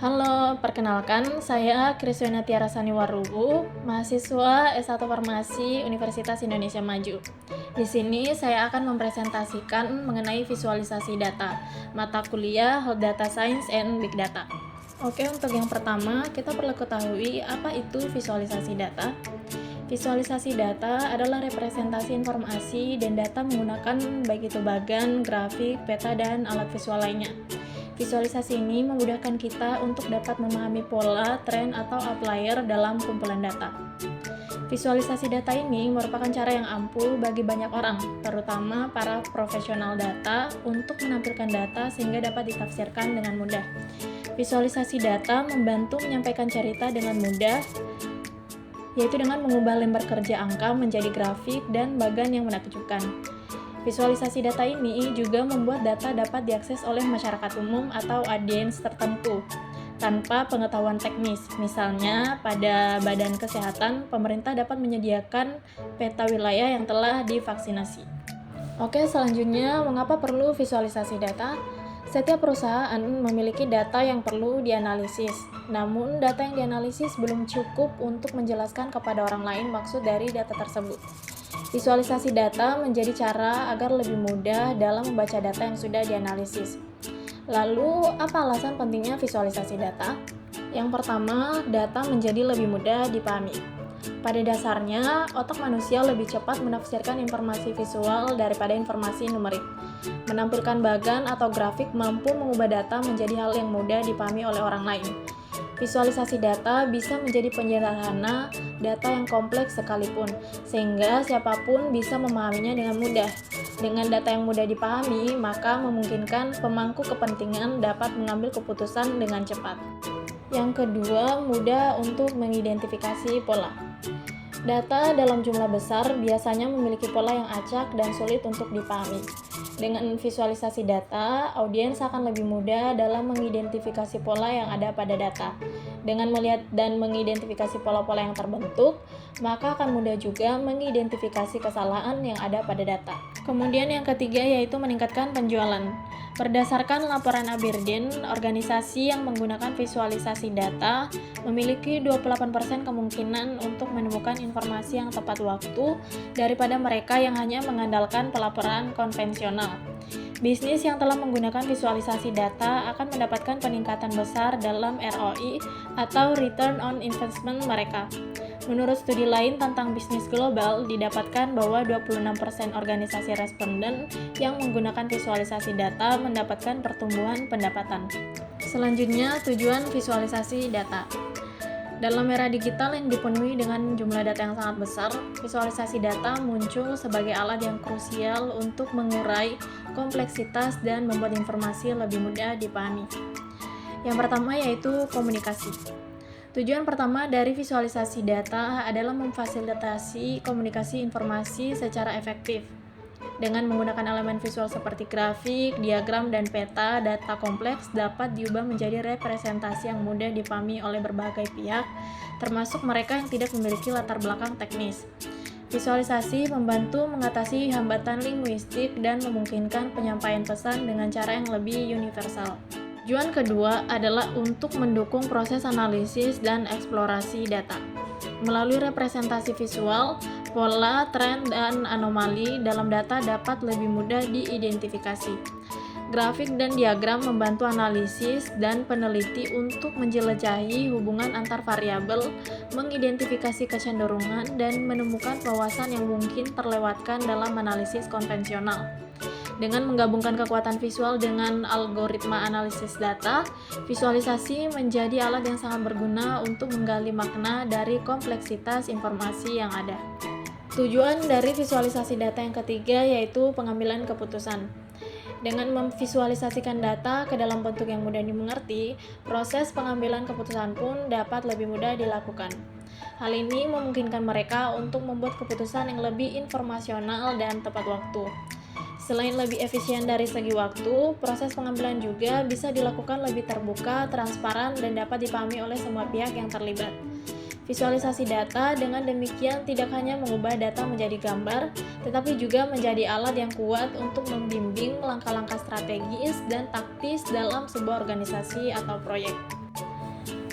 Halo, perkenalkan saya Kriswena Tiara Saniwarubu, mahasiswa S1 Farmasi Universitas Indonesia Maju. Di sini saya akan mempresentasikan mengenai visualisasi data, mata kuliah Health Data Science and Big Data. Oke, untuk yang pertama, kita perlu ketahui apa itu visualisasi data. Visualisasi data adalah representasi informasi dan data menggunakan baik itu bagan, grafik, peta, dan alat visual lainnya. Visualisasi ini memudahkan kita untuk dapat memahami pola, tren, atau outlier dalam kumpulan data. Visualisasi data ini merupakan cara yang ampuh bagi banyak orang, terutama para profesional data, untuk menampilkan data sehingga dapat ditafsirkan dengan mudah. Visualisasi data membantu menyampaikan cerita dengan mudah, yaitu dengan mengubah lembar kerja angka menjadi grafik dan bagan yang menakjubkan. Visualisasi data ini juga membuat data dapat diakses oleh masyarakat umum atau audiens tertentu tanpa pengetahuan teknis. Misalnya, pada Badan Kesehatan, pemerintah dapat menyediakan peta wilayah yang telah divaksinasi. Oke, selanjutnya, mengapa perlu visualisasi data? Setiap perusahaan memiliki data yang perlu dianalisis. Namun, data yang dianalisis belum cukup untuk menjelaskan kepada orang lain maksud dari data tersebut. Visualisasi data menjadi cara agar lebih mudah dalam membaca data yang sudah dianalisis. Lalu, apa alasan pentingnya visualisasi data? Yang pertama, data menjadi lebih mudah dipahami. Pada dasarnya, otak manusia lebih cepat menafsirkan informasi visual daripada informasi numerik. Menampilkan bagan atau grafik mampu mengubah data menjadi hal yang mudah dipahami oleh orang lain. Visualisasi data bisa menjadi penyederhana data yang kompleks sekalipun, sehingga siapapun bisa memahaminya dengan mudah. Dengan data yang mudah dipahami, maka memungkinkan pemangku kepentingan dapat mengambil keputusan dengan cepat. Yang kedua, mudah untuk mengidentifikasi pola. Data dalam jumlah besar biasanya memiliki pola yang acak dan sulit untuk dipahami. Dengan visualisasi data, audiens akan lebih mudah dalam mengidentifikasi pola yang ada pada data. Dengan melihat dan mengidentifikasi pola-pola yang terbentuk, maka akan mudah juga mengidentifikasi kesalahan yang ada pada data. Kemudian yang ketiga yaitu meningkatkan penjualan. Berdasarkan laporan Aberdeen, organisasi yang menggunakan visualisasi data memiliki 28% kemungkinan untuk menemukan informasi yang tepat waktu daripada mereka yang hanya mengandalkan pelaporan konvensional. Bisnis yang telah menggunakan visualisasi data akan mendapatkan peningkatan besar dalam ROI atau Return on Investment mereka. Menurut studi lain tentang bisnis global, didapatkan bahwa 26% organisasi responden yang menggunakan visualisasi data mendapatkan pertumbuhan pendapatan. Selanjutnya, tujuan visualisasi data. Dalam era digital yang dipenuhi dengan jumlah data yang sangat besar, visualisasi data muncul sebagai alat yang krusial untuk mengurai kompleksitas dan membuat informasi lebih mudah dipahami. Yang pertama yaitu komunikasi. Tujuan pertama dari visualisasi data adalah memfasilitasi komunikasi informasi secara efektif. Dengan menggunakan elemen visual seperti grafik, diagram, dan peta, data kompleks dapat diubah menjadi representasi yang mudah dipahami oleh berbagai pihak, termasuk mereka yang tidak memiliki latar belakang teknis. Visualisasi membantu mengatasi hambatan linguistik dan memungkinkan penyampaian pesan dengan cara yang lebih universal. Tujuan kedua adalah untuk mendukung proses analisis dan eksplorasi data. Melalui representasi visual, pola, tren, dan anomali dalam data dapat lebih mudah diidentifikasi. Grafik dan diagram membantu analisis dan peneliti untuk menjelajahi hubungan antar variabel, mengidentifikasi kecenderungan, dan menemukan wawasan yang mungkin terlewatkan dalam analisis konvensional. Dengan menggabungkan kekuatan visual dengan algoritma analisis data, visualisasi menjadi alat yang sangat berguna untuk menggali makna dari kompleksitas informasi yang ada. Tujuan dari visualisasi data yang ketiga yaitu pengambilan keputusan. Dengan memvisualisasikan data ke dalam bentuk yang mudah dimengerti, proses pengambilan keputusan pun dapat lebih mudah dilakukan. Hal ini memungkinkan mereka untuk membuat keputusan yang lebih informasional dan tepat waktu. Selain lebih efisien dari segi waktu, proses pengambilan juga bisa dilakukan lebih terbuka, transparan, dan dapat dipahami oleh semua pihak yang terlibat. Visualisasi data dengan demikian tidak hanya mengubah data menjadi gambar, tetapi juga menjadi alat yang kuat untuk membimbing langkah-langkah strategis dan taktis dalam sebuah organisasi atau proyek.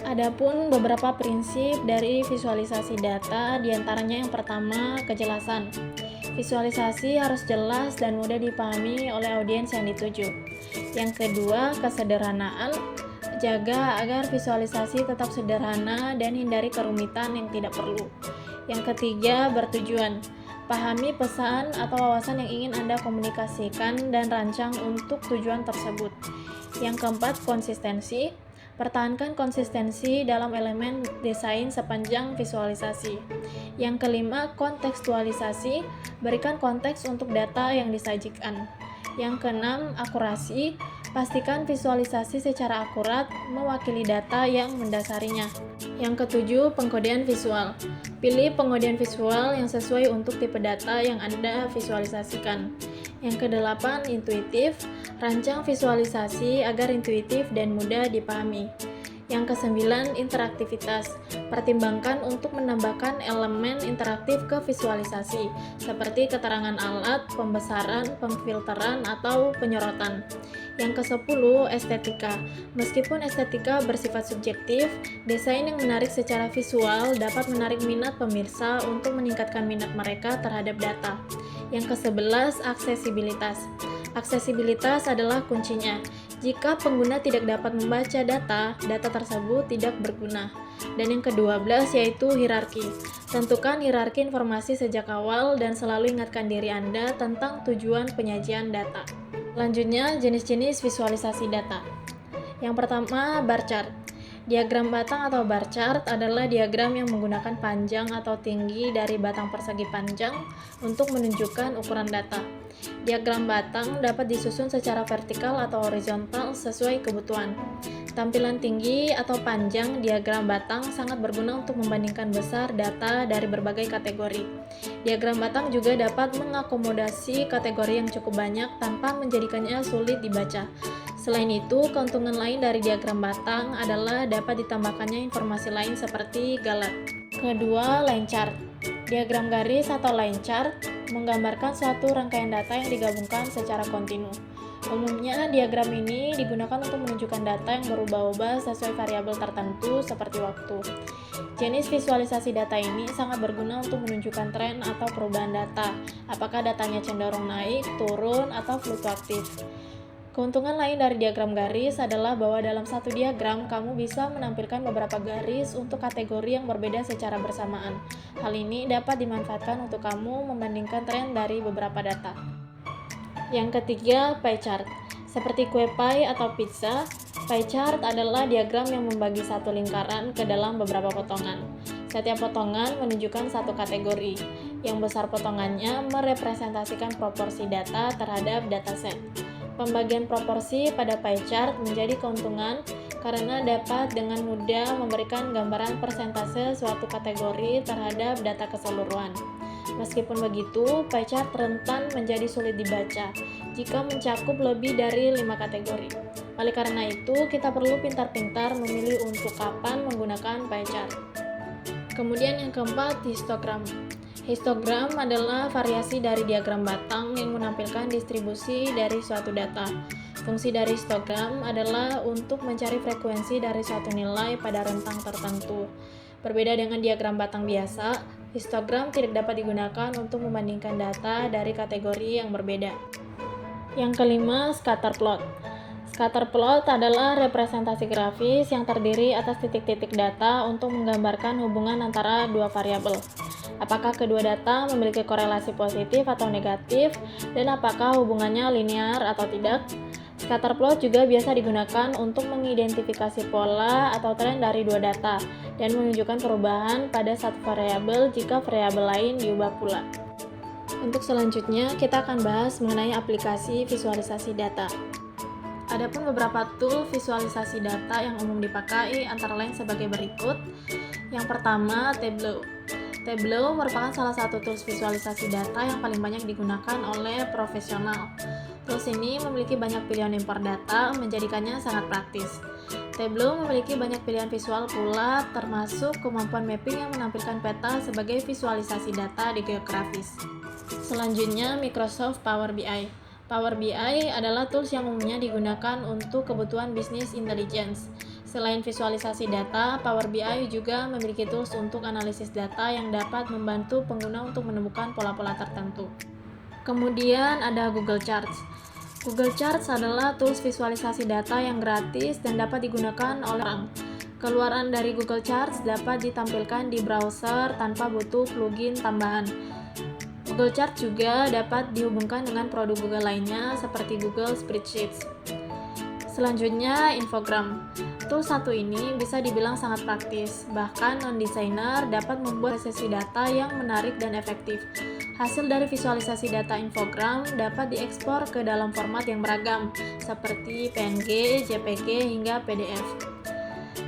Adapun beberapa prinsip dari visualisasi data, diantaranya yang pertama, kejelasan. Visualisasi harus jelas dan mudah dipahami oleh audiens yang dituju. Yang kedua, kesederhanaan. Jaga agar visualisasi tetap sederhana dan hindari kerumitan yang tidak perlu. Yang ketiga, bertujuan. Pahami pesan atau wawasan yang ingin Anda komunikasikan dan rancang untuk tujuan tersebut. Yang keempat, konsistensi. Pertahankan konsistensi dalam elemen desain sepanjang visualisasi. Yang kelima, kontekstualisasi. Berikan konteks untuk data yang disajikan. Yang keenam, akurasi. Pastikan visualisasi secara akurat mewakili data yang mendasarinya. Yang ketujuh, pengkodean visual. Pilih pengkodean visual yang sesuai untuk tipe data yang Anda visualisasikan. Yang kedelapan, intuitif. Rancang visualisasi agar intuitif dan mudah dipahami. Yang kesembilan, interaktivitas. Pertimbangkan untuk menambahkan elemen interaktif ke visualisasi, seperti keterangan alat, pembesaran, pemfilteran, atau penyorotan. Yang kesepuluh, estetika. Meskipun estetika bersifat subjektif, desain yang menarik secara visual dapat menarik minat pemirsa untuk meningkatkan minat mereka terhadap data. Yang kesebelas, aksesibilitas. Aksesibilitas adalah kuncinya. Jika pengguna tidak dapat membaca data, data tersebut tidak berguna. Dan yang ke-12 yaitu hierarki. Tentukan hierarki informasi sejak awal dan selalu ingatkan diri Anda tentang tujuan penyajian data. Selanjutnya, jenis-jenis visualisasi data. Yang pertama, bar chart. Diagram batang atau bar chart adalah diagram yang menggunakan panjang atau tinggi dari batang persegi panjang untuk menunjukkan ukuran data. Diagram batang dapat disusun secara vertikal atau horizontal sesuai kebutuhan. Tampilan tinggi atau panjang diagram batang sangat berguna untuk membandingkan besar data dari berbagai kategori. Diagram batang juga dapat mengakomodasi kategori yang cukup banyak tanpa menjadikannya sulit dibaca. Selain itu, keuntungan lain dari diagram batang adalah dapat ditambahkannya informasi lain seperti galat. Kedua, line chart. Diagram garis atau line chart menggambarkan suatu rangkaian data yang digabungkan secara kontinu. Umumnya, diagram ini digunakan untuk menunjukkan data yang berubah-ubah sesuai variabel tertentu seperti waktu. Jenis visualisasi data ini sangat berguna untuk menunjukkan tren atau perubahan data, apakah datanya cenderung naik, turun, atau fluktuatif. Keuntungan lain dari diagram garis adalah bahwa dalam satu diagram, kamu bisa menampilkan beberapa garis untuk kategori yang berbeda secara bersamaan. Hal ini dapat dimanfaatkan untuk kamu membandingkan tren dari beberapa data. Yang ketiga, pie chart. Seperti kue pie atau pizza, pie chart adalah diagram yang membagi satu lingkaran ke dalam beberapa potongan. Setiap potongan menunjukkan satu kategori. Yang besar potongannya merepresentasikan proporsi data terhadap dataset. Pembagian proporsi pada pie chart menjadi keuntungan karena dapat dengan mudah memberikan gambaran persentase suatu kategori terhadap data keseluruhan. Meskipun begitu, pie chart rentan menjadi sulit dibaca jika mencakup lebih dari 5 kategori. Oleh karena itu, kita perlu pintar-pintar memilih untuk kapan menggunakan pie chart. Kemudian yang keempat, histogram. Histogram adalah variasi dari diagram batang yang menampilkan distribusi dari suatu data. Fungsi dari histogram adalah untuk mencari frekuensi dari suatu nilai pada rentang tertentu. Berbeda dengan diagram batang biasa, histogram tidak dapat digunakan untuk membandingkan data dari kategori yang berbeda. Yang kelima, scatter plot. Scatter plot adalah representasi grafis yang terdiri atas titik-titik data untuk menggambarkan hubungan antara dua variabel. Apakah kedua data memiliki korelasi positif atau negatif, dan apakah hubungannya linear atau tidak? Scatter plot juga biasa digunakan untuk mengidentifikasi pola atau tren dari dua data, dan menunjukkan perubahan pada satu variabel jika variabel lain diubah pula. Untuk selanjutnya, kita akan bahas mengenai aplikasi visualisasi data. Adapun beberapa tool visualisasi data yang umum dipakai antara lain sebagai berikut. Yang pertama, Tableau. Tableau merupakan salah satu tools visualisasi data yang paling banyak digunakan oleh profesional. Tools ini memiliki banyak pilihan impor data, menjadikannya sangat praktis. Tableau memiliki banyak pilihan visual pula, termasuk kemampuan mapping yang menampilkan peta sebagai visualisasi data di geografis. Selanjutnya, Microsoft Power BI. Power BI adalah tools yang umumnya digunakan untuk kebutuhan bisnis intelligence. Selain visualisasi data, Power BI juga memiliki tools untuk analisis data yang dapat membantu pengguna untuk menemukan pola-pola tertentu. Kemudian ada Google Charts. Google Charts adalah tools visualisasi data yang gratis dan dapat digunakan oleh orang. Keluaran dari Google Charts dapat ditampilkan di browser tanpa butuh plugin tambahan. Google Charts juga dapat dihubungkan dengan produk Google lainnya seperti Google Spreadsheets. Selanjutnya, infogram. Tool satu ini bisa dibilang sangat praktis, bahkan non-designer dapat membuat sesi data yang menarik dan efektif. Hasil dari visualisasi data infogram dapat diekspor ke dalam format yang beragam, seperti PNG, JPG, hingga PDF.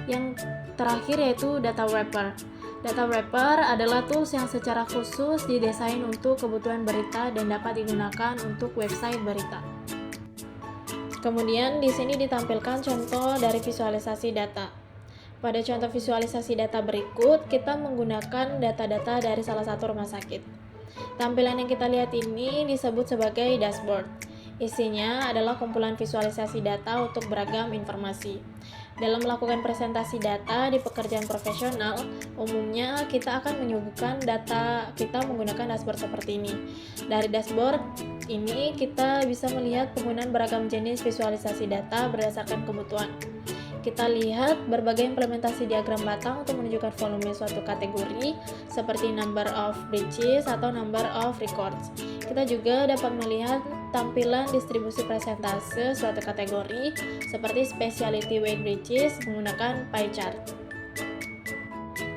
Yang terakhir yaitu Data Wrapper. Data Wrapper adalah tools yang secara khusus didesain untuk kebutuhan berita dan dapat digunakan untuk website berita. Kemudian di sini ditampilkan contoh dari visualisasi data. Pada contoh visualisasi data berikut, kita menggunakan data-data dari salah satu rumah sakit. Tampilan yang kita lihat ini disebut sebagai dashboard. Isinya adalah kumpulan visualisasi data untuk beragam informasi. Dalam melakukan presentasi data di pekerjaan profesional, umumnya kita akan menyuguhkan data kita menggunakan dashboard seperti ini. Dari dashboard ini kita bisa melihat penggunaan beragam jenis visualisasi data berdasarkan kebutuhan. Kita lihat berbagai implementasi diagram batang untuk menunjukkan volume suatu kategori seperti number of breaches atau number of records. Kita juga dapat melihat tampilan distribusi persentase suatu kategori seperti specialty weight breaches menggunakan pie chart.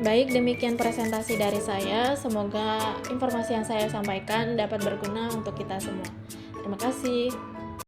Baik, demikian presentasi dari saya. Semoga informasi yang saya sampaikan dapat berguna untuk kita semua. Terima kasih.